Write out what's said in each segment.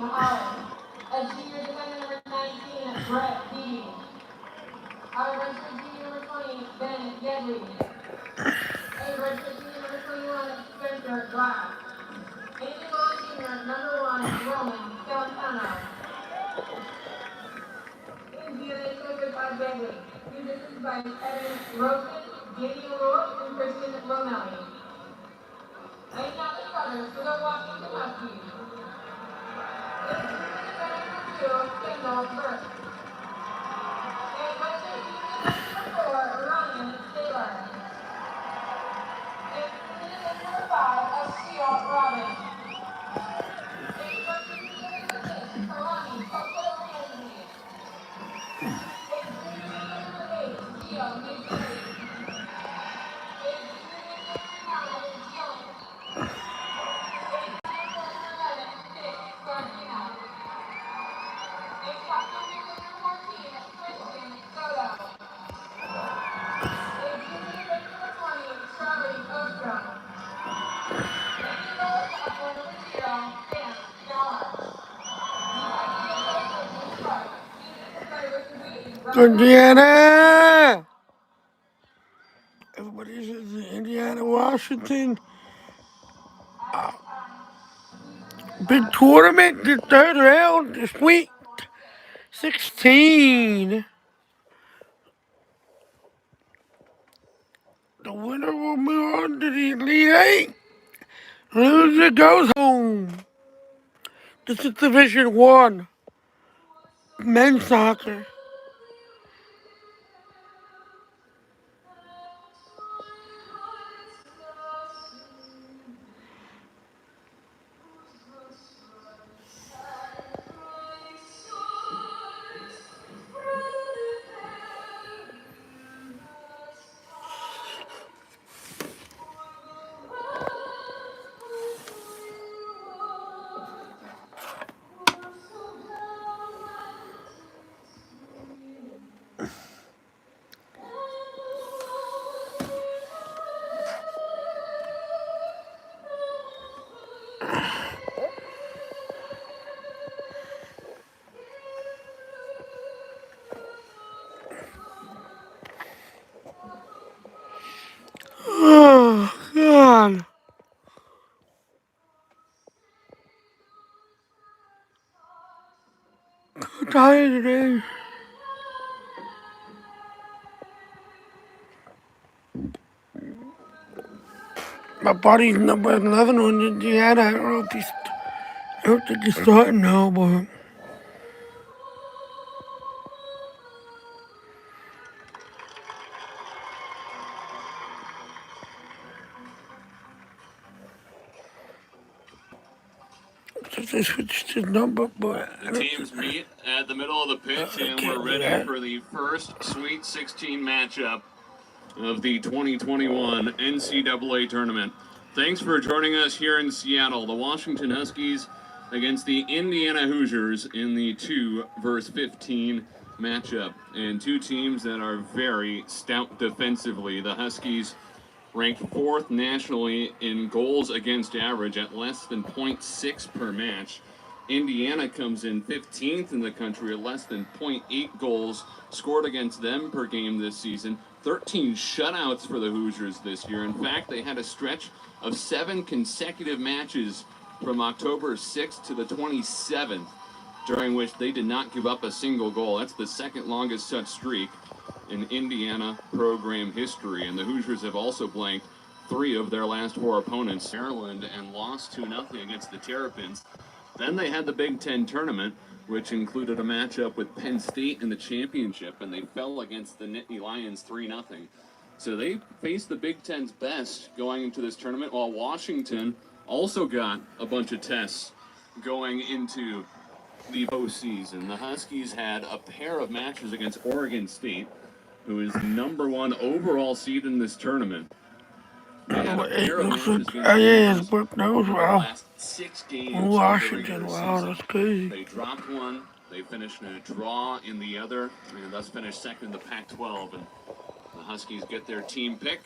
Holland. A junior defender number 19, Brett Beatty. Our redshirt junior number 20, Ben Gedley. A redshirt junior number 21, Spencer Glass. Individual junior number 1, Roman Celentano. Indiana is coached by Gedley. Musicians by Evan Rosen, Jamie O'Rourke, and Christian Romelli. And now the starters for the Washington Huskies. Kendall Burke. And redshirt junior number 4, Ryan Taylor. And defender number 5, Ashia Robin. And redshirt junior number 6, Kalani Coco Ramsey. And junior number 8, Gio McGrady. And junior number 9, Dylan. And junior number 11, Nick Gardina. And captain number 14, Christian Soto. And junior number 20, Charlie Ostrom. And the goal captain number 0, Dan Dollar. Indiana! Everybody says Indiana, Washington. Big tournament, the third round this week. 16. The winner will move on to the Elite Eight. Loser goes home. This is Division 1. Men's soccer. Oh, God. I'm tired today. My body's number 11 on Indiana. I don't know if he's. I don't think he's starting now, but. They switched his number, but. The teams meet at the middle of the pitch, and we're ready for the first Sweet 16 matchup of the 2021 NCAA tournament. Thanks for joining us here in Seattle. The Washington Huskies against the Indiana Hoosiers in the 2 versus 15 matchup. And two teams that are very stout defensively. The Huskies ranked 4th nationally in goals against average at less than 0.6 per match. Indiana comes in 15th in the country at less than 0.8 goals scored against them per game this season. 13 shutouts for the Hoosiers this year. In fact, they had a stretch of 7 consecutive matches from October 6th to the 27th, during which they did not give up a single goal. That's the second longest such streak in Indiana program history. And the Hoosiers have also blanked 3 of their last 4 opponents, Maryland, and lost 2-0 against the Terrapins. Then they had the Big Ten tournament, which included a matchup with Penn State in the championship, and they fell against the Nittany Lions 3-0. So they faced the Big Ten's best going into this tournament, while Washington also got a bunch of tests going into the postseason. The Huskies had a pair of matches against Oregon State, who is the #1 overall seed in this tournament. Number 8 looks like his book knows well. Last 6 games Washington, wow, that's crazy. They dropped one, they finished in a draw in the other, and thus finished second in the Pac-12. And the Huskies get their team pick.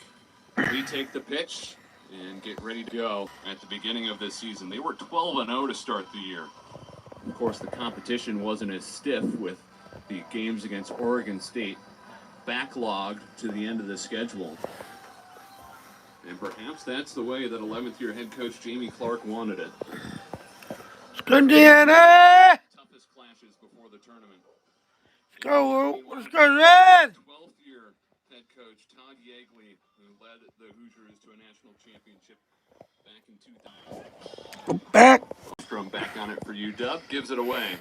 We take the pitch and get ready to go at the beginning of this season. They were 12-0 to start the year. Of course, the competition wasn't as stiff with the games against Oregon State backlogged to the end of the schedule. And perhaps that's the way that 11th year head coach Jamie Clark wanted it. Indiana! Toughest clashes before the tournament. Let's go, let's go, Red! 12th year head coach Todd Yeagley, who led the Hoosiers to a national championship back in 2000. Go back. Strom back on it for UW, gives it away.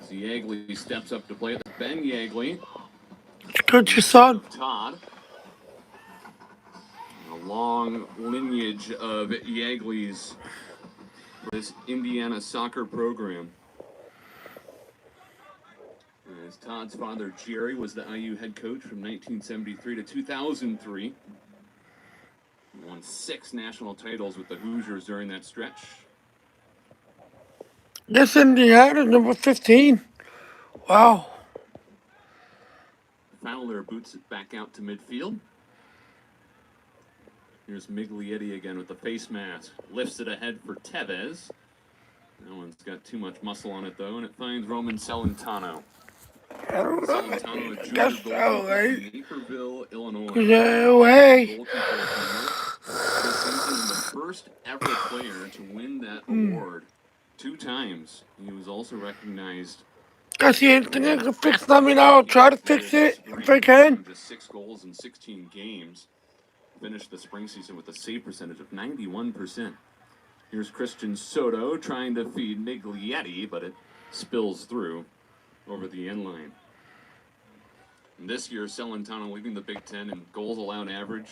As Yeagley steps up to play. Ben Yeagley. Let's coach your son. Todd. A long lineage of Yeagley's for this Indiana soccer program. As Todd's father, Jerry, was the IU head coach from 1973 to 2003. He won 6 national titles with the Hoosiers during that stretch. Yes, Indiana, number 15. Wow. Fowler boots it back out to midfield. Here's Miglietti again with the face mask. Lifts it ahead for Tevez. That one's got too much muscle on it, though, and it finds Roman Celentano. I don't know. Celentano, a Guess junior so, right? from Naperville, Illinois. Way. Goalkeeper this season, and the first ever player to win that award 2 times. He was also recognized. Guess you ain't think I can fix let me know. I'll try to fix it if I can. Just 6 goals in 16 games. Finished the spring season with a save percentage of 91%. Here's Christian Soto trying to feed Miglietti, but it spills through over the end line. And this year, Celentano leading the Big Ten in goals allowed average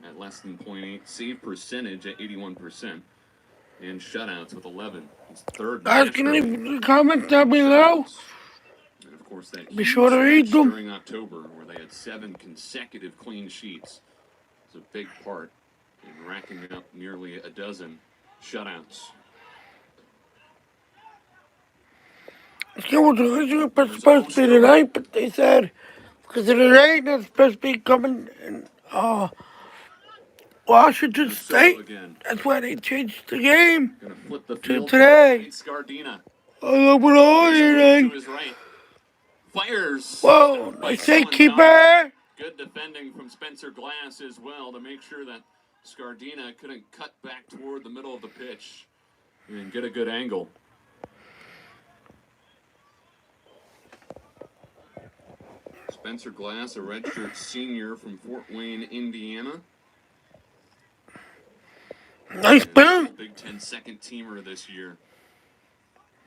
at less than 0.8, save percentage at 81%, and shutouts with 11. He's third. Guys, can leave a comment down below. And of course, that Be sure to read them. during October, where they had 7 consecutive clean sheets. It's a big part in racking up nearly a dozen shutouts. Let's get what the supposed to be tonight, but they said because of the rain that's supposed to be coming in Washington State. That's why they changed the game to today. Scardina. I love it all to his right. Fires. Whoa, nice save, keeper. Good defending from Spencer Glass as well to make sure that Scardina couldn't cut back toward the middle of the pitch and get a good angle. Spencer Glass, a redshirt senior from Fort Wayne, Indiana. Nice boom. Big Ten second teamer this year.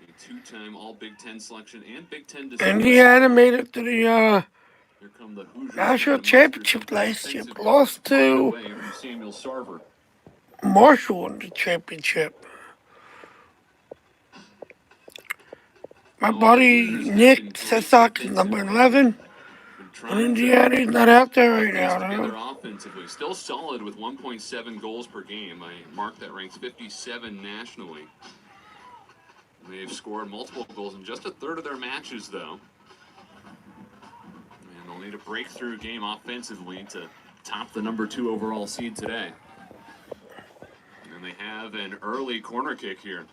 A 2-time All Big Ten selection and Big Ten decision. Indiana made it to the national championship last year, but lost to Marshall in the championship. My buddy Nick Sesak is number 11. And Indiana's not out there right now, though. Offensively, still solid with 1.7 goals per game. A mark that ranks 57 nationally. They've scored multiple goals in just a third of their matches, though. And they'll need a breakthrough game offensively to top the number 2 overall seed today. And they have an early corner kick here.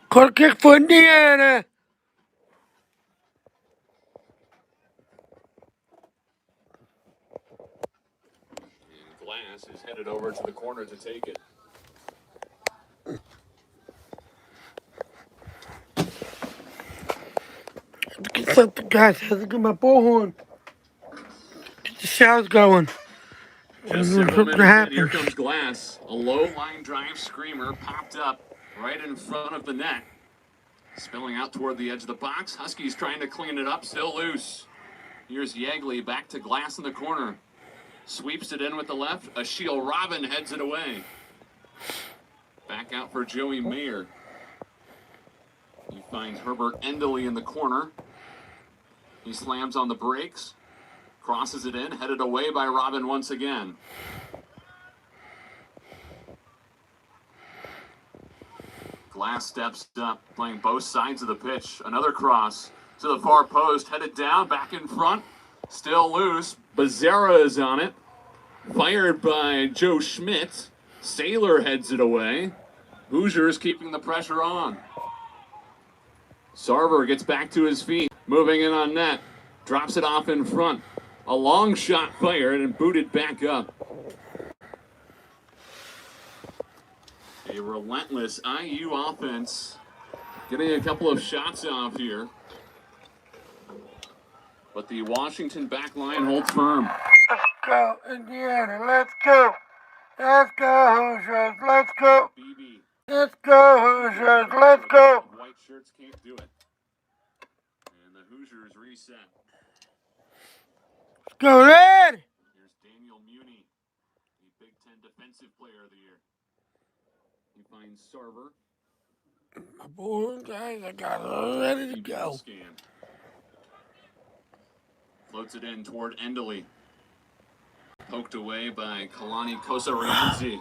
Corner kick for Indiana. And Glass is headed over to the corner to take it. Get something, guys. I have to get my bullhorn. Get the showers going. Just several minutes in, here comes Glass. A low line drive screamer popped up right in front of the net. Spilling out toward the edge of the box. Huskies trying to clean it up, still loose. Here's Yeagley back to Glass in the corner. Sweeps it in with the left. Ashiel Robin heads it away. Back out for Joey Mayer. He finds Herbert Endley in the corner. He slams on the brakes. Crosses it in, headed away by Robin once again. Glass steps up, playing both sides of the pitch. Another cross to the far post, headed down, back in front. Still loose. Becerra is on it. Fired by Joe Schmidt. Saylor heads it away. Hoosiers keeping the pressure on. Sarver gets back to his feet, moving in on net, drops it off in front. A long shot fired and booted back up. A relentless IU offense, getting a couple of shots off here. But the Washington back line holds firm. Let's go, Indiana. Let's go. Let's go, Hoosiers. Let's go. BB. Let's go, Hoosiers. Let's go. White shirts can't do it. And the Hoosiers reset. Let's go, Red. Here's Daniel Muni, the Big Ten Defensive Player of the Year. He finds Sarver. My boy, guys, I got it ready to go. Scan. Floats it in toward Endley. Poked away by Kalani Kosarianzi.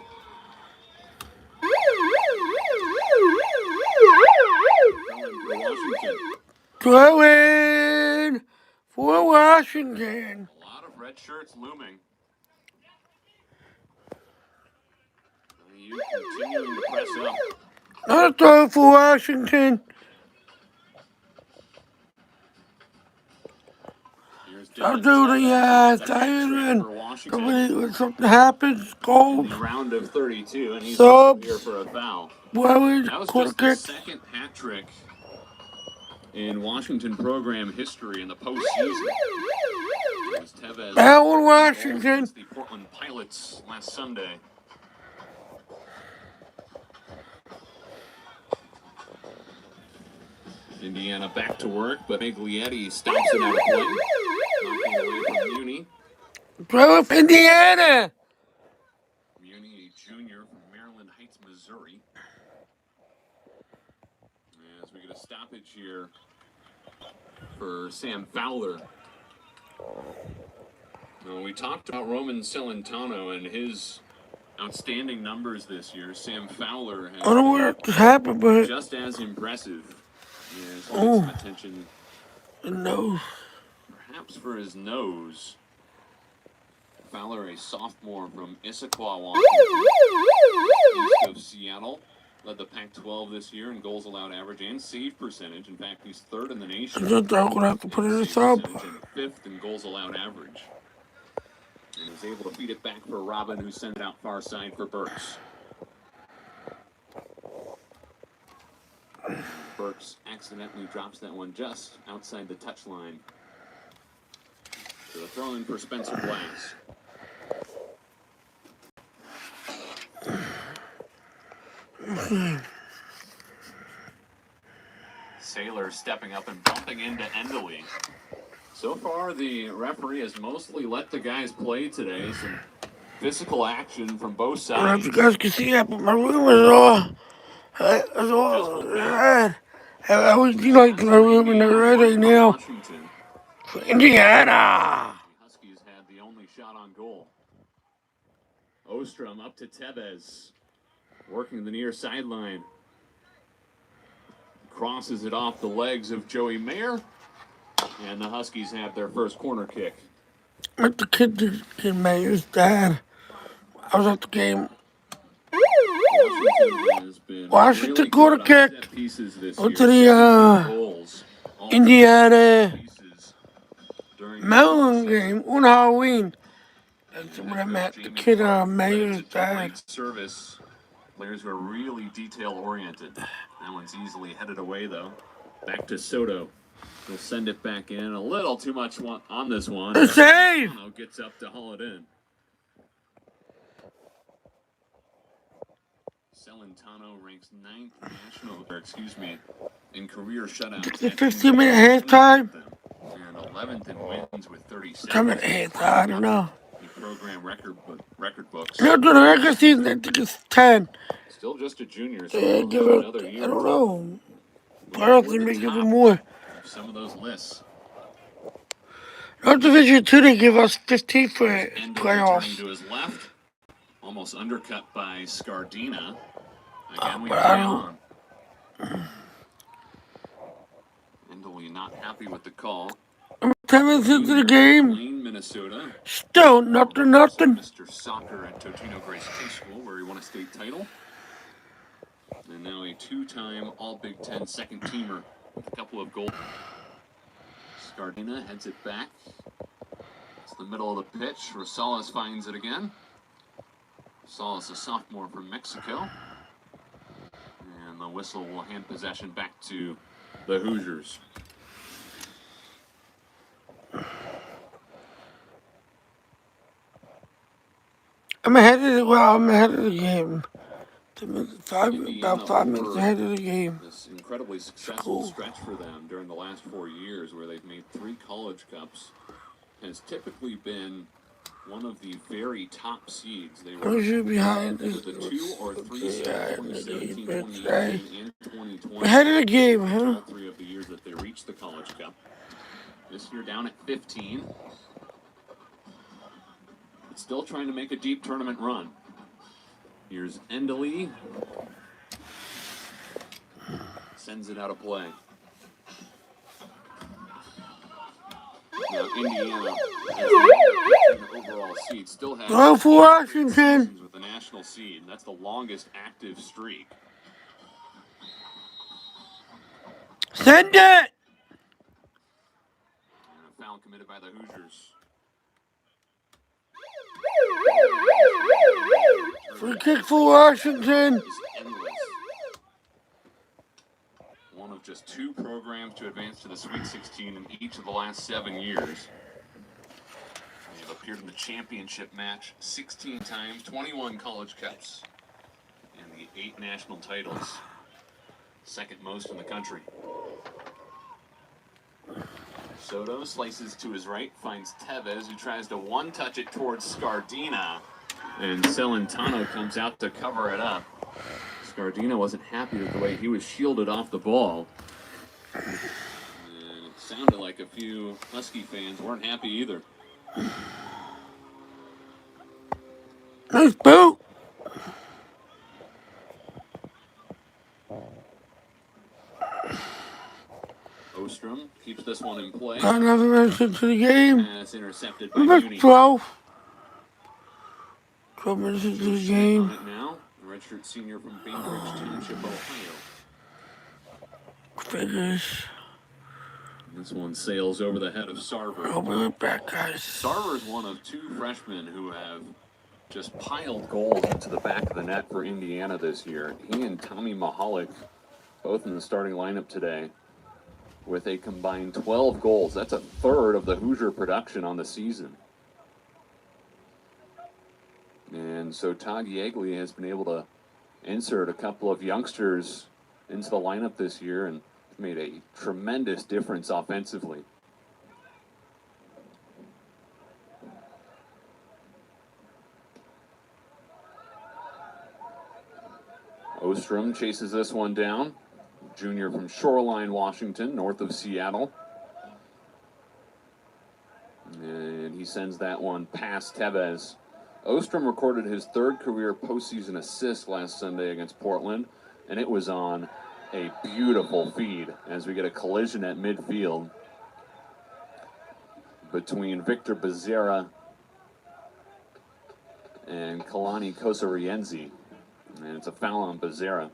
Going for Washington. A lot of red shirts looming. You continuing to press up. Another throw for Washington. I'll do the siren. When something happens, gold. In the round of 32, and he's Subs. here for a foul. Well, That was quarter just the kick. second hat trick in Washington program history in the postseason. Tevez Down Washington. the Portland Pilots last Sunday. Indiana back to work, but Miglietti stops it out of play. Knocking away from Muni. Throw it, Indiana. Muni, a junior from Maryland Heights, Missouri. As we get a stoppage here for Sam Fowler. Now, we talked about Roman Celentano and his outstanding numbers this year. Sam Fowler has I don't know what happened, but just as impressive. Yes, some attention. the nose. Perhaps for his nose. Fowler, a sophomore from Issaquah, Washington, east of Seattle, led the Pac-12 this year in goals allowed average and save percentage. In fact, he's third in the nation. I'm gonna have to put it in a sub. And fifth in goals allowed average. And was able to feed it back for Robin, who sent it out far side for Burks. Burks accidentally drops that one just outside the touchline. So the throw in for Spencer Glass. Sailor stepping up and bumping into Endley. So far, the referee has mostly let the guys play today. Some physical action from both I don't know if sides. you guys can see that, but my room is all red. I was like my room in the red right now. Washington. For Indiana. The Huskies had the only shot on goal. Ostrom up to Tevez. Working the near sideline. Crosses it off the legs of Joey Mayer. And the Huskies have their first corner kick. Like the kid Mayer's dad. I was at the game. Washington has been Washington really quarter good on kick. set pieces this Go year. to the 16 goals. All Indiana pieces during the Melon season. game on Halloween. That's And when I met the Jamie kid Clark Mayer's credits it to great dad. service. Players who are really detail-oriented. That one's easily headed away, though. Back to Soto. He'll send it back in. A little too much on this one. The save! Celentano gets up to haul it in. Celentano ranks 9th in career shutouts. It's the 15-minute halftime. And 11th in wins with 37. Coming at halftime, I don't know. The program record books. No, during the regular season, I think it's 10. Still just a junior, so Yeah, he'll give have it, another I year. don't know. I don't think they give him more. Some of those lists. Not Division 2, they give us 15 for Turning playoffs. to his left, almost undercut by Scardina. Again, we but play I on. Endley not happy with the call. 10 minutes into the game, Plain, Minnesota. still nothing. Mr. Soccer at Totino Grace High School, where he won a state title. And now a two-time All-Big Ten second-teamer. a couple of goals. Scardina heads it back. It's the middle of the pitch. Rosales finds it again. Rosales, a sophomore from Mexico. And the whistle will hand possession back to the Hoosiers. I'm ahead of the game. About 5 minutes ahead of the game. This incredibly successful stretch for them during the last 4 years, where they've made 3 college cups, has typically been one of the very top seeds. They were behind the 2 or 3 seed in 2017, 2018, and 2020. Ahead of the game, huh? All 3 of the years that they reached the college cup. This year down at 15. But still trying to make a deep tournament run. Here's Endely. Sends it out of play. Now, Indiana, as the overall seed, still has Go for Washington with the national seed. That's the longest active streak. Send it! And a foul committed by the Hoosiers. Free kick for Washington. One of just 2 programs to advance to the Sweet 16 in each of the last 7 years. They've appeared in the championship match 16 times, 21 college cups, and the 8 national titles, second most in the country. Soto slices to his right, finds Tevez, who tries to one-touch it towards Scardina, and Celentano comes out to cover it up. Scardina wasn't happy with the way he was shielded off the ball. And it sounded like a few Husky fans weren't happy either. Nice boot. Ostrom keeps this one in play. Got another minute into the game. Pass intercepted by Number Uni. 12. 12 minutes into the game. Now, a redshirt senior from Bainbridge Township, Ohio. Figures. This one sails over the head of Sarver. I'll be right back, guys. Sarver is one of 2 freshmen who have just piled goals into the back of the net for Indiana this year. He and Tommy Mahalik, both in the starting lineup today, with a combined 12 goals. That's a third of the Hoosier production on the season. And so Todd Yeagley has been able to insert a couple of youngsters into the lineup this year and made a tremendous difference offensively. Ostrom chases this one down. Junior from Shoreline, Washington, north of Seattle. And he sends that one past Tevez. Ostrom recorded his 3rd career postseason assist last Sunday against Portland, and it was on a beautiful feed as we get a collision at midfield between Victor Becerra and Kalani Kosarienzi, and it's a foul on Becerra.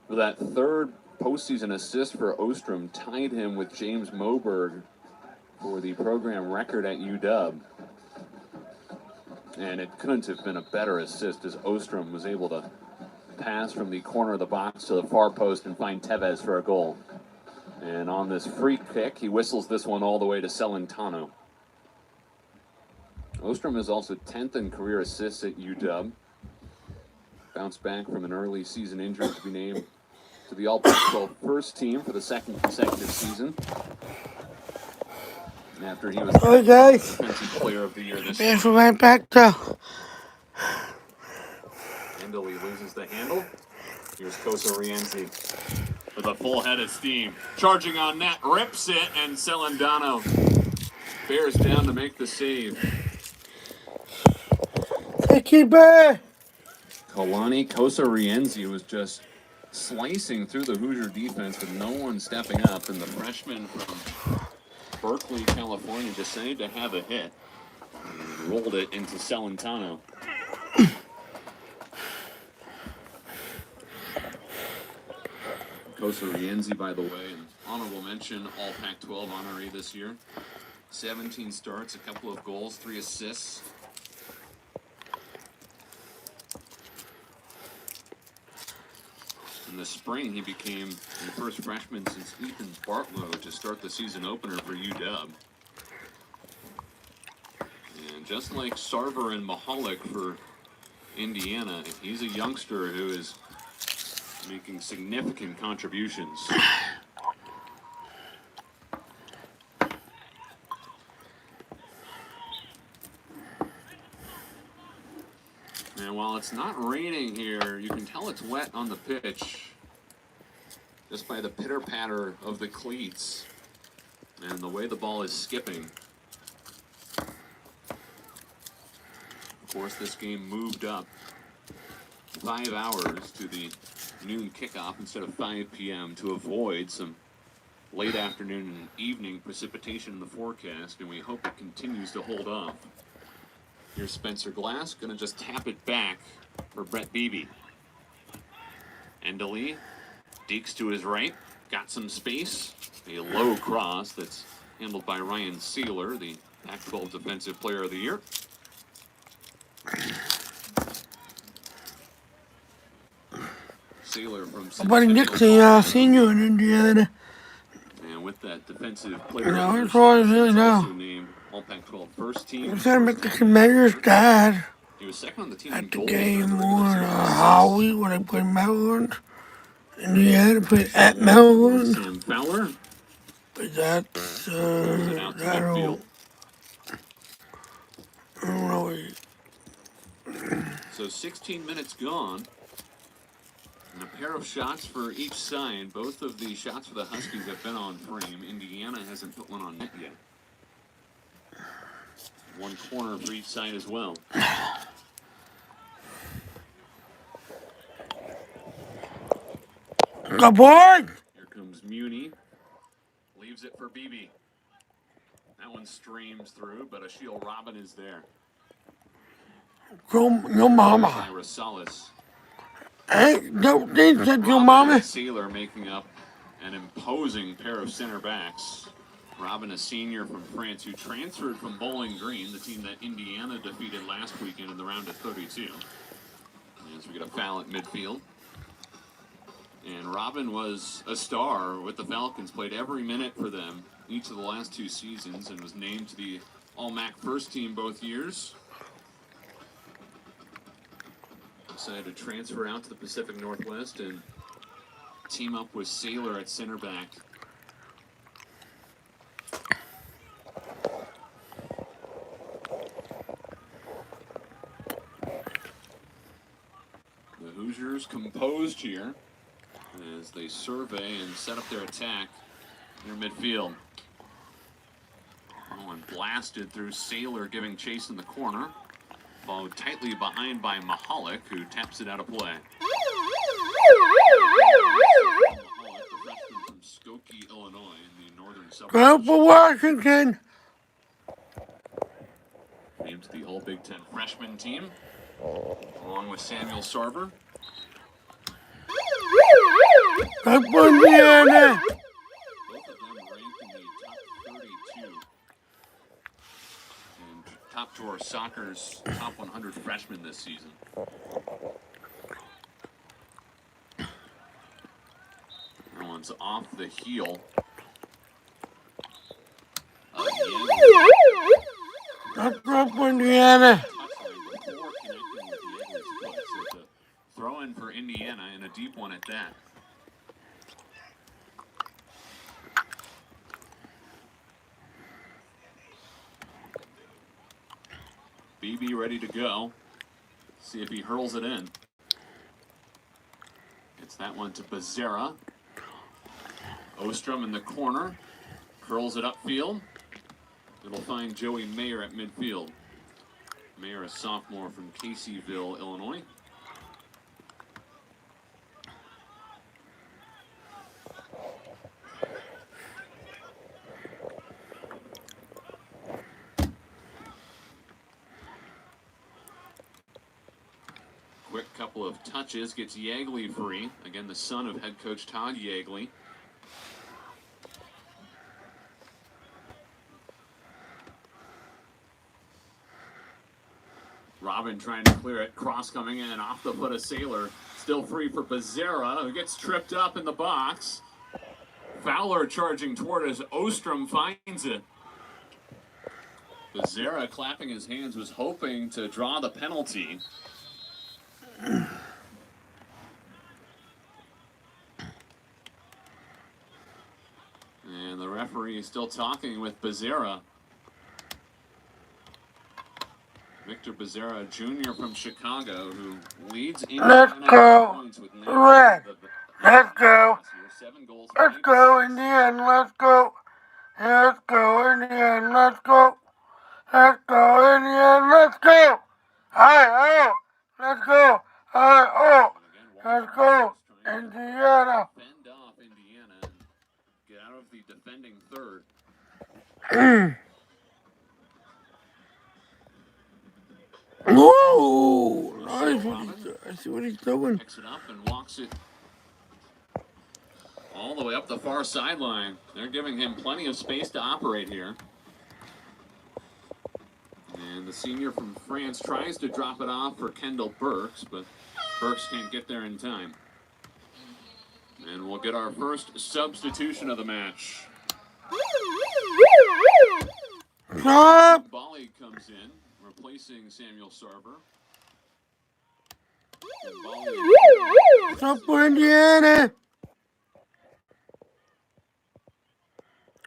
For that 3rd postseason assist for Ostrom, tied him with James Moberg for the program record at UW. And it couldn't have been a better assist as Ostrom was able to pass from the corner of the box to the far post and find Tevez for a goal. And on this free kick, he whistles this one all the way to Celentano. Ostrom is also 10th in career assists at UW. Bounced back from an early season injury to be named to the All-Pac-12 first team for the 2nd consecutive season. After he was Defensive Player of the Year this year. Right back to. Endely loses the handle. Here's Kosarienzi with a full head of steam. Charging on net, rips it, and Celentano bears down to make the save. Keeper. Kalani Kosarienzi was just slicing through the Hoosier defense with no one stepping up, and the freshman from Berkeley, California, decided to have a hit and rolled it into Celentano. Kosa Rienzi, by the way, an honorable mention, all Pac-12 honoree this year. 17 starts, a couple of goals, 3 assists. In the spring, he became the first freshman since Ethan Bartlow to start the season opener for UW. And just like Sarver and Mahalik for Indiana, he's a youngster who is making significant contributions. And while it's not raining here, you can tell it's wet on the pitch just by the pitter-patter of the cleats and the way the ball is skipping. Of course, this game moved up 5 hours to the noon kickoff instead of 5 p.m. to avoid some late afternoon and evening precipitation in the forecast, and we hope it continues to hold off. Here's Spencer Glass, going to just tap it back for Brett Beebe. Endely, Deeks to his right, got some space. A low cross that's handled by Ryan Sealer, the Pac-12 Defensive Player of the Year. Sealer from Buddy Dixie, senior in Indiana. And with that defensive player, That's all I really know. named All Pac-12 first team. I'm trying to make the Mayor's dad He was second on the team at in the goals game for on Howie when I played Maryland. Indiana played at Maryland. Sam Fowler. But that's, that'll, I don't know. So 16 minutes gone. And a pair of shots for each side. Both of the shots for the Huskies have been on frame. Indiana hasn't put one on net yet. One corner for each side as well. Good boy! Here comes Muni. Leaves it for Beebe. That one streams through, but Ashiel Robin is there. Your mama. Rosales. Hey, don't think that your mama. Sealer making up an imposing pair of center backs. Robin, a senior from France, who transferred from Bowling Green, the team that Indiana defeated last weekend in the round of 32. As we get a foul at midfield. And Robin was a star with the Falcons, played every minute for them each of the last 2 seasons, and was named to the All-MAC first team both years. Decided to transfer out to the Pacific Northwest and team up with Saylor at center back. The Hoosiers composed here as they survey and set up their attack near midfield. Oh, and blasted through Saylor, giving chase in the corner. Followed tightly behind by Mahalik, who taps it out of play. Mahalik, the freshman from Skokie, Illinois, in the northern suburbs. Go for Washington. Named to the All Big Ten freshman team, along with Samuel Sarver. Go for Indiana. Both of them ranked in the top 32. And Top Drawer Soccer's top 100 freshmen this season. That one's off the heel. Go for Indiana. Throw in for Indiana and a deep one at that. Beebe ready to go. See if he hurls it in. It's that one to Becerra. Ostrom in the corner. Curls it upfield. It'll find Joey Mayer at midfield. Mayer, a sophomore from Caseyville, Illinois. Quick couple of touches, gets Yeagley free. Again, the son of head coach Todd Yeagley. Robin trying to clear it. Cross coming in off the foot of Saylor. Still free for Becerra, who gets tripped up in the box. Fowler charging toward as Ostrom finds it. Becerra clapping his hands, was hoping to draw the penalty. And the referee is still talking with Becerra. Victor Becerra Jr. from Chicago, who leads Let's go. points with Red. Let's go. 7 goals. Let's go, Indiana. Let's go. Let's go, Indiana. Let's go. Let's go, Indiana. Let's go. Hi, oh. Let's go. Hi, oh. Let's go, Indiana. Fend off Indiana and get out of the defending third. Whoa! Nice. I see what he's doing. Picks it up and walks it all the way up the far sideline. They're giving him plenty of space to operate here. And the senior from France tries to drop it off for Kendall Burks, but Burks can't get there in time. And we'll get our first substitution of the match. Bali comes in, replacing Samuel Sarver. What's up for Indiana?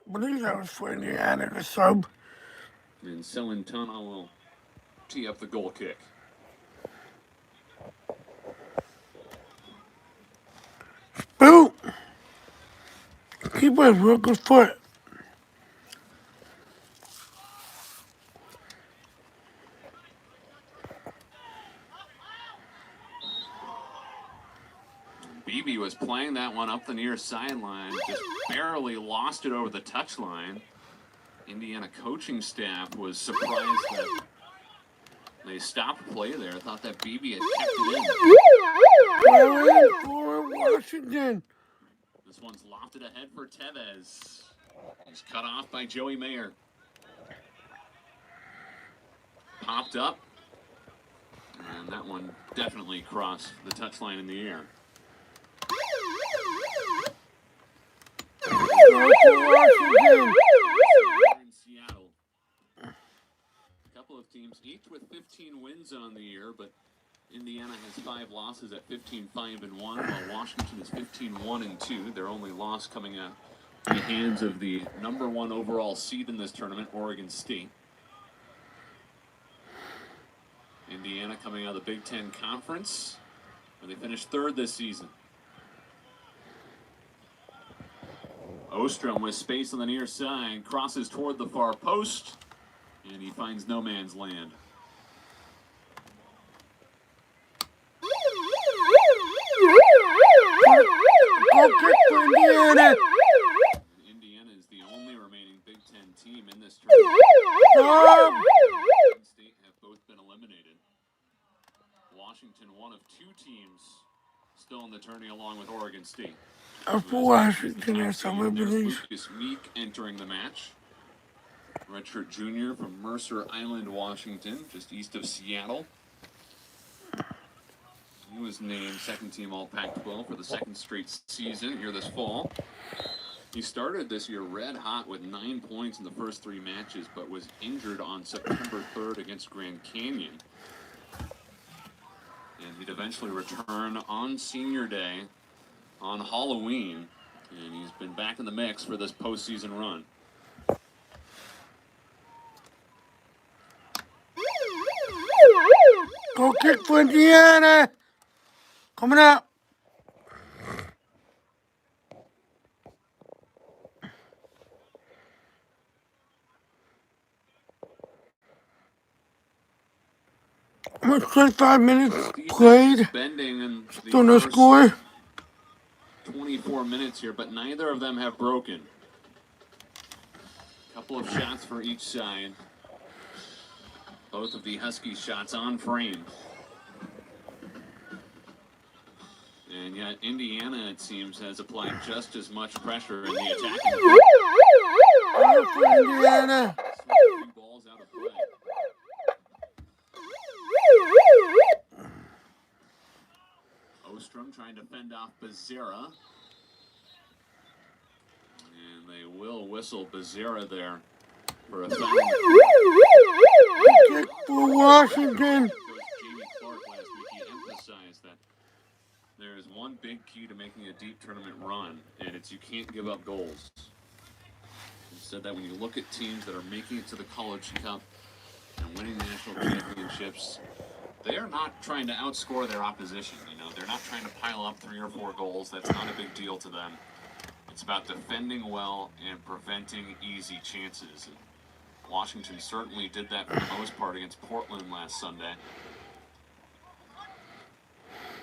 I believe that was for Indiana, the sub. And Celentano will tee up the goal kick. Boot! Keeper has real good foot. Beebe was playing that one up the near sideline, just barely lost it over the touchline. Indiana coaching staff was surprised that they stopped play there. Thought that Beebe had kept it in. For Washington. This one's lofted ahead for Tevez. He's cut off by Joey Mayer. Popped up. And that one definitely crossed the touchline in the air. Washington. In Seattle. A couple of teams, each with 15 wins on the year, but Indiana has 5 losses at 15-5-1, while Washington is 15-1-2. Their only loss coming out in the hands of the number 1 overall seed in this tournament, Oregon State. Indiana coming out of the Big Ten Conference, where they finished 3rd this season. Ostrom with space on the near side, crosses toward the far post, and he finds no man's land. Go kick for Indiana. Indiana is the only remaining Big Ten team in this tournament. Oregon State have both been eliminated. Washington, one of 2 teams still in the tourney along with Oregon State. For Washington, yes, I believe. Lucas Meek entering the match. Redshirt junior from Mercer Island, Washington, just east of Seattle. He was named second team All Pac-12 for the 2nd straight season here this fall. He started this year red hot with 9 points in the first 3 matches, but was injured on September 3rd against Grand Canyon. And he'd eventually return on Senior Day on Halloween, and he's been back in the mix for this postseason run. Go kick for Indiana. Coming up. Almost 25 minutes played. Bending in Still no score. 24 minutes here, but neither of them have broken. Couple of shots for each side. Both of the Huskies shots on frame. And yet Indiana, it seems, has applied just as much pressure in the attacking. Indiana. Balls out of play. Ostrom trying to fend off Becerra. And they will whistle Becerra there for a foul. Kick for Washington. Coach Jamie Clark last week, he emphasized that there is one big key to making a deep tournament run, and it's you can't give up goals. He said that when you look at teams that are making it to the College Cup and winning national championships, they are not trying to outscore their opposition. They're not trying to pile up 3 or 4 goals. That's not a big deal to them. It's about defending well and preventing easy chances. And Washington certainly did that for the most part against Portland last Sunday.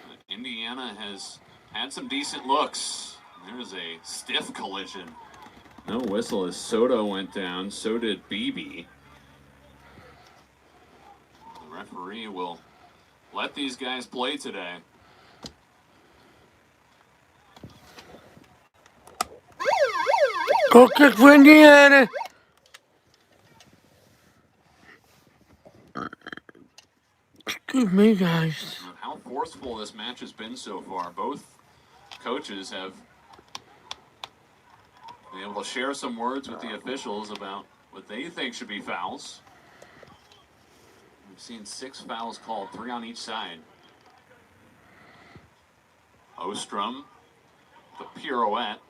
But Indiana has had some decent looks. There's a stiff collision. No whistle as Soto went down. So did Beebe. The referee will let these guys play today. Go kick for Indiana. Excuse me, guys. How forceful this match has been so far. Both coaches have been able to share some words with the officials about what they think should be fouls. We've seen 6 fouls called, 3 on each side. Ostrom, the pirouette,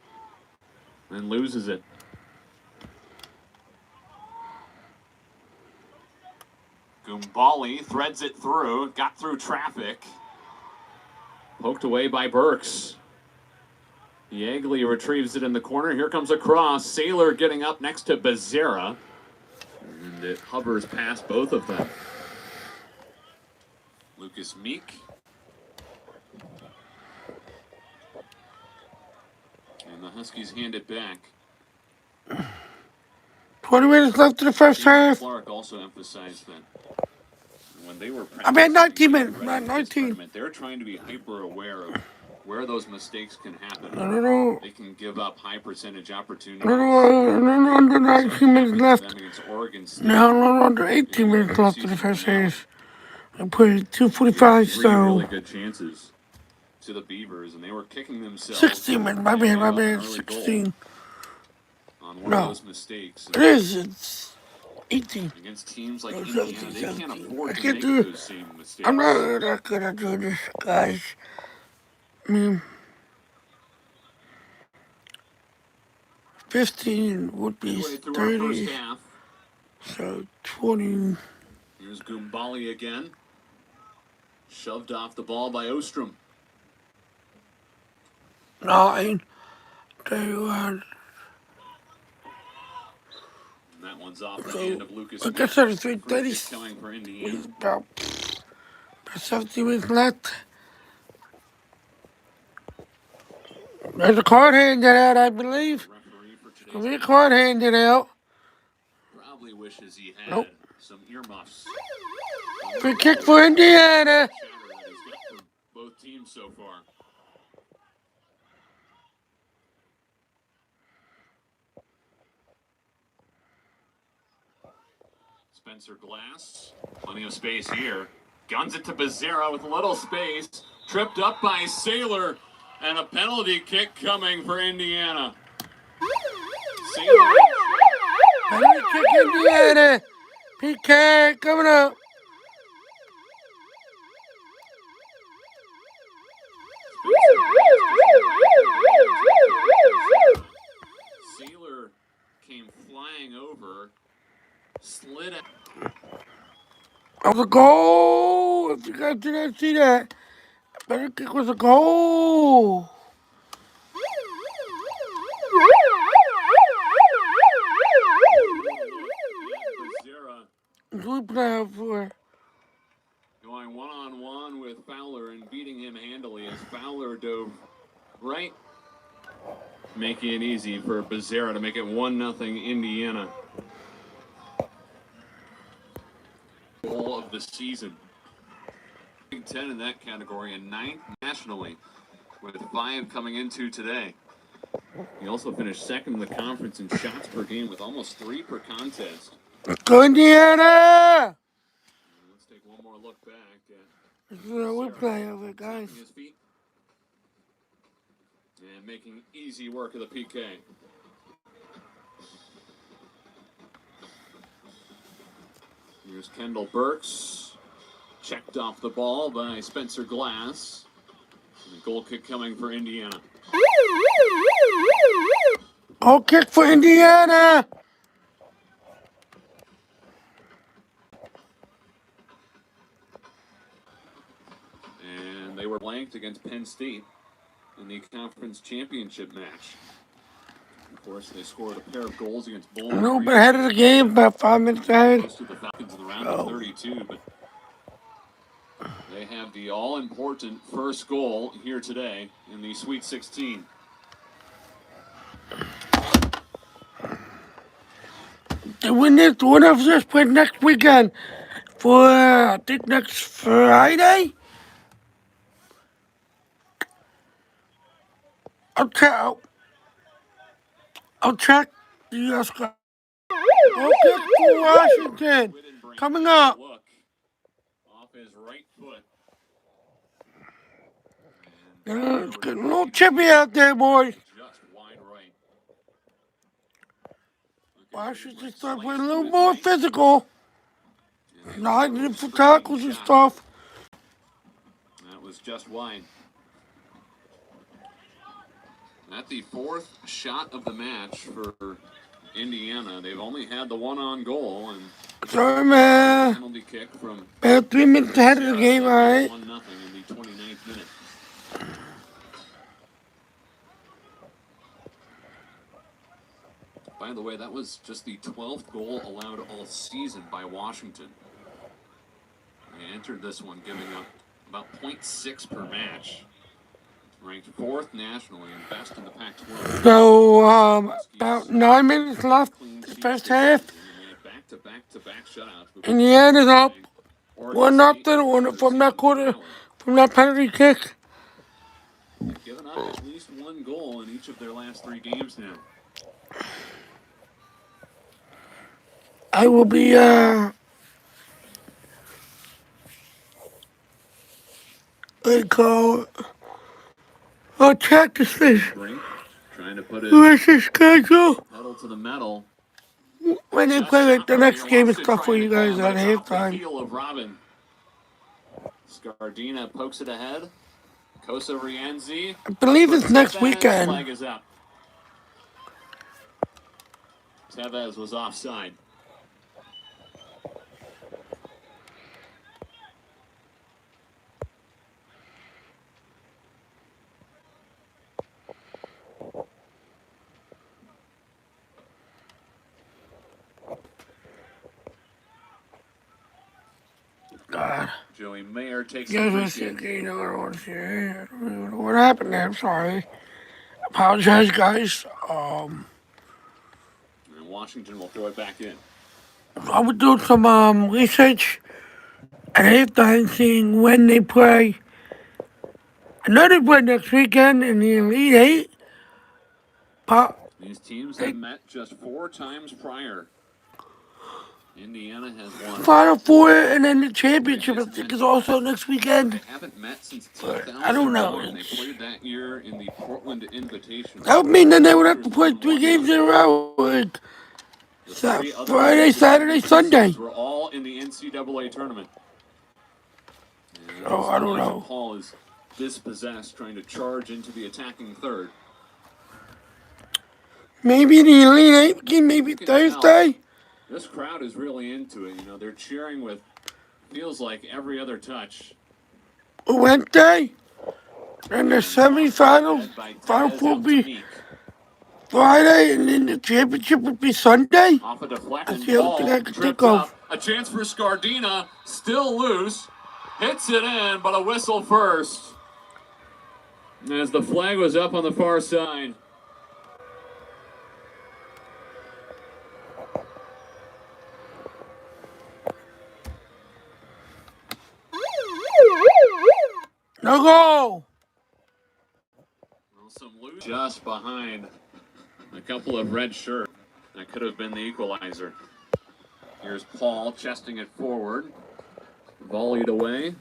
then loses it. Gumbali threads it through, got through traffic. Poked away by Burks. Yeagley retrieves it in the corner. Here comes a cross. Saylor getting up next to Becerra. And it hovers past both of them. Lucas Meek. And the Huskies hand it back. 20 minutes left in the first half. Clark also emphasized that when they were I'm at 19 minutes, not 19. They're trying to be hyper aware of where those mistakes can happen. No. They can give up high percentage opportunities. No, under 19 minutes left. No, under 18 minutes left in the first half. I put it 2:45, so. Really good chances to the Beavers, and they were kicking themselves. 16 minutes, my bad, 16. On one of those mistakes. It is, it's 18. Against teams like Indiana, they can't afford to make those same mistakes. I'm not gonna do this, guys. I mean, 15 would be 30. So 20. Here's Gumbali again. Shoved off the ball by Ostrom. 9. 31. That one's off the hand of Lucas. I guess there's 30. Coming for Indiana. About 17 minutes left. There's a card handed out, I believe. There's a card handed out. Probably wishes he had some earmuffs. Free kick for Indiana. Both teams so far. Spencer Glass, plenty of space here. Guns it to Becerra with a little space. Tripped up by Saylor, and a penalty kick coming for Indiana. Saylor. Penalty kick Indiana. PK coming up. Saylor came flying over. Slid it. That was a goal. If you guys did not see that, penalty kick was a goal. Who we play out for? Going one-on-one with Fowler and beating him handily as Fowler dove right, making it easy for Becerra to make it 1-0 Indiana. Goal of the season. Big 10 in that category and 9th nationally. with 5 coming into today. He also finished second in the conference in shots per game with almost 3 per contest. Go Indiana! Let's take one more look back at This is a replay of it, guys. his feet and making easy work of the PK. Here's Kendall Burks. Checked off the ball by Spencer Glass. And a goal kick coming for Indiana. Goal kick for Indiana! And they were blanked against Penn State in the conference championship match. Of course, they scored a pair of goals against A Bowling little Green. bit ahead of the game, about 5 minutes ahead. Close to the Falcons in the round of 32, but they have the all-important first goal here today in the Sweet 16. The winners just play next weekend for, I think next Friday? I'll check the score. Goal kick for Washington. Coming up. Look off his right foot. It's getting a little chippy out there, boys. Just wide right. Washington start playing a little more physical. Not in for tackles and stuff. That was just wide. At the 4th shot of the match for Indiana. They've only had the one on goal and Sorry, man. penalty kick from About 3 minutes ahead of the game, alright? 1-0 in the 29th minute. By the way, that was just the 12th goal allowed all season by Washington. They entered this one giving up about 0.6 per match. Ranked 4th nationally and best in the Pac-12. So, about 9 minutes left in the first half. Back-to-back shutouts. Indiana's up 1-0 from that quarter, from that penalty kick. They've given up at least one goal in each of their last 3 games now. I will be, I'll check this thing. Trying to put Where's the schedule? pedal to the metal. When they play like the next game and stuff for you guys at halftime. Heel of Robin. Scardina pokes it ahead. Kosa Rienzi. I believe it's next weekend. Flag is up. Tevez was offside. God. Joey Mayer takes You guys want to see, you know what I want to see. I don't know what happened there. I'm sorry. Apologize, guys. And Washington will throw it back in. I was doing some research at halftime, seeing when they play. I know they play next weekend in the Elite Eight. But These teams have met just 4 times prior. Indiana has won. Final Four and then the championship, I think, is also next weekend. They haven't met since 2001. I don't know. They played that year in the Portland Invitational. That would mean then they would have to play 3 games in a row. Like Friday, Saturday, Sunday. We're all in the NCAA tournament. Oh, I don't know. Paul is dispossessed, trying to charge into the attacking third. Maybe the Elite Eight game, maybe Thursday. This crowd is really into it. You know, they're cheering with, feels like every other touch. Wednesday. And the semifinals, Final Four will be Friday, and then the championship would be Sunday. Off a deflected That's the only thing I can think of. A chance for Scardina, still loose. Hits it in, but a whistle first. As the flag was up on the far side. No goal. some loose just behind a couple of red shirts. That could have been the equalizer. Here's Paul chesting it forward. Volleyed away.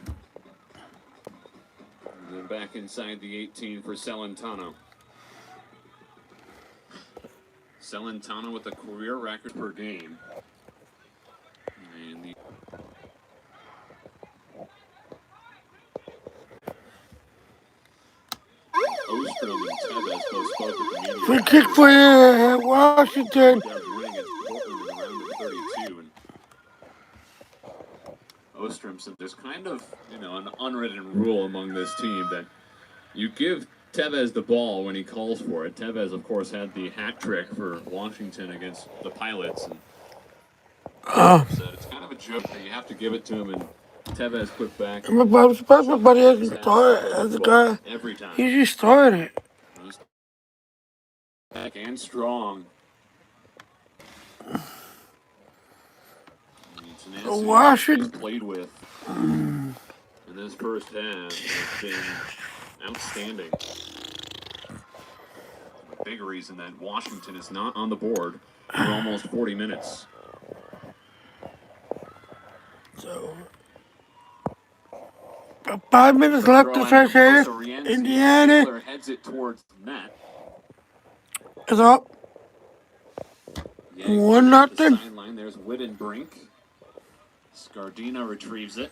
And then back inside the 18 for Celentano. Celentano with a career record per game. And the Ostrom and Tevez both spoke with the media. Free kick for Washington. Ostrom said there's kind of, an unwritten rule among this team that you give Tevez the ball when he calls for it. Tevez, of course, had the hat trick for Washington against the Pilots. And said it's kind of a joke that you have to give it to him, and Tevez put back. I'm surprised my buddy hasn't started as a guy. Every time. He just started. Back and strong. Washington played with in this first half has been outstanding. A big reason that Washington is not on the board for almost 40 minutes. So, about 5 minutes left to first half. Indiana heads it towards the net. Is up. 1-0. Sideline. There's Wittenbrink. Scardina retrieves it.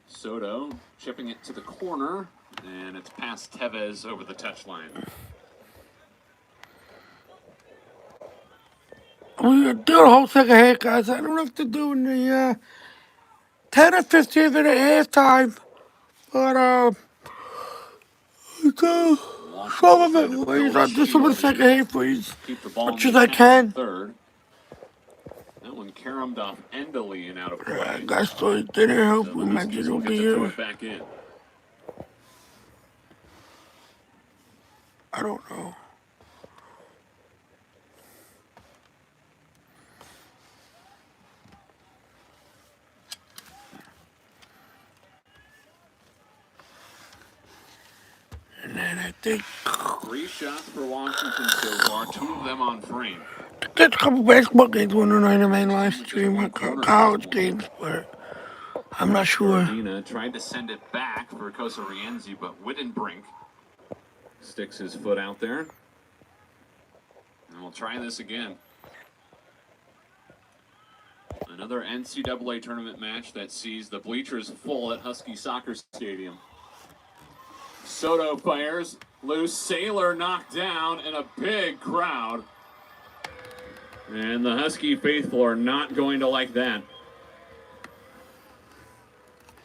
Soto chipping it to the corner, and it's past Tevez over the touchline. We do the whole second half, guys. I don't have to do in the 10 or 15 of the halftime, but some of it, please. I'll do some of the second half, please. Much as I can. Third. That one caromed off Endely and out of play. I got to dinner. Hope we imagine it'll be here. Back in. I don't know. And then I think 3 shots for Washington so far, 2 of them on frame. there's a couple basketball games going on in the main live stream, like college games, but I'm not sure. Dina tried to send it back for Kosarienzi, but Wittenbrink sticks his foot out there. And we'll try this again. Another NCAA tournament match that sees the bleachers full at Husky Soccer Stadium. Soto fires, loose, Sailor knocked down in a big crowd. And the Husky faithful are not going to like that.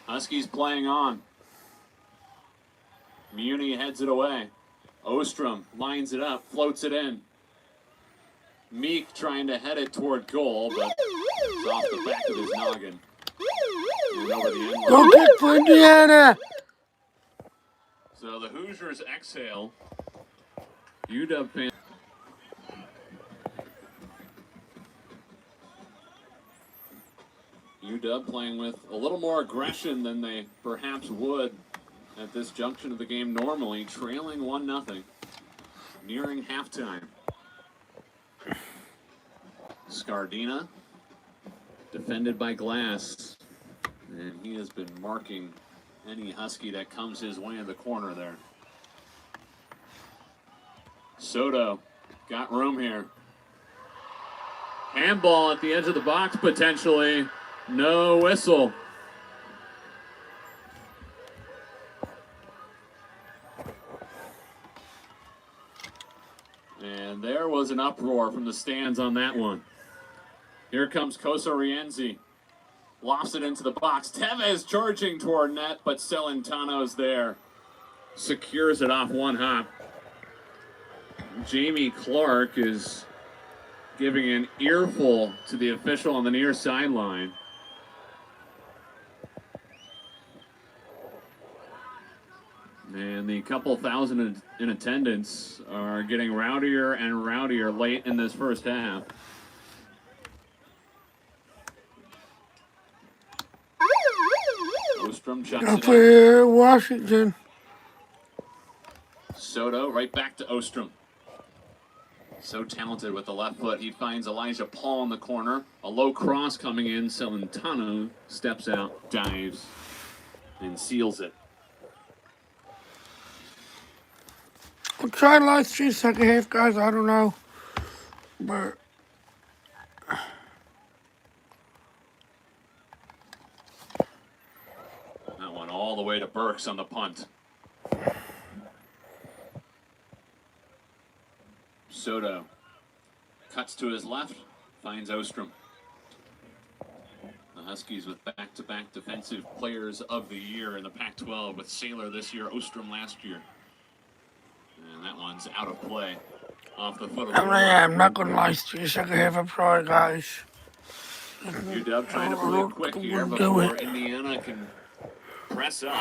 Huskies playing on. Muni heads it away. Ostrom lines it up, floats it in. Meek trying to head it toward goal, but it's off the back of his noggin. And over the end. Go kick for Indiana! So the Hoosiers exhale. UW fans. UW playing with a little more aggression than they perhaps would at this junction of the game normally, trailing 1-0, nearing halftime. Scardina, defended by Glass, and he has been marking any Husky that comes his way in the corner there. Soto got room here. Handball at the edge of the box potentially. No whistle. And there was an uproar from the stands on that one. Here comes Kosarienzi. Lofts it into the box. Tevez charging toward net, but Celentano's there. Secures it off one hop. Jamie Clark is giving an earful to the official on the near sideline. And the couple thousand in attendance are getting rowdier and rowdier late in this first half. Ostrom chucks it for Washington. Soto right back to Ostrom. So talented with the left foot. He finds Elijah Paul in the corner. A low cross coming in. Celentano steps out, dives, and seals it. I'll try live stream second half, guys. I don't know. But that one all the way to Burks on the punt. Soto cuts to his left, finds Ostrom. The Huskies with back-to-back defensive players of the year in the Pac-12 with Saylor this year, Ostrom last year. And that one's out of play. Off the foot of the I'm not going to live stream second half. I'm sorry, guys. UW trying to play it quick here before Indiana can press up.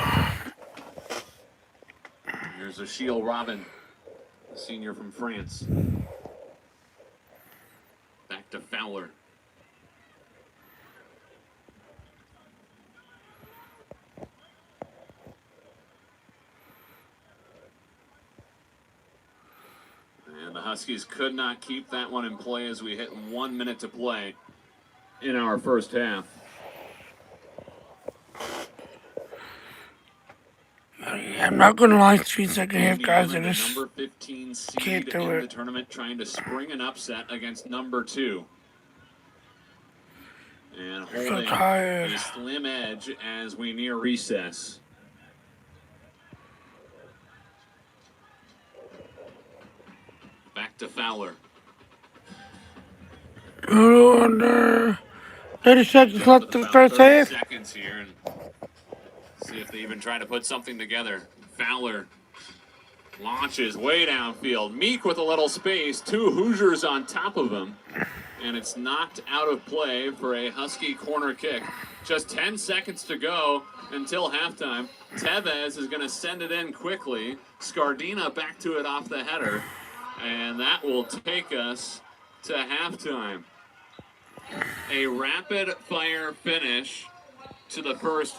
Here's Achille Robin, the senior from France. Back to Fowler. And the Huskies could not keep that one in play as we hit 1 minute to play in our first half. I'm not going to live stream second half, guys. I Indiana, just number 15 seed can't do in it. the tournament, trying to spring an upset against number 2. And holding a slim edge as we near recess. Back to Fowler. Under 30 seconds left in the first 30 half. seconds here, and see if they even try to put something together. Fowler launches way downfield. Meek with a little space. 2 Hoosiers on top of him. And it's knocked out of play for a Husky corner kick. Just 10 seconds to go until halftime. Tevez is going to send it in quickly. Scardina back to it off the header. And that will take us to halftime. A rapid-fire finish to the first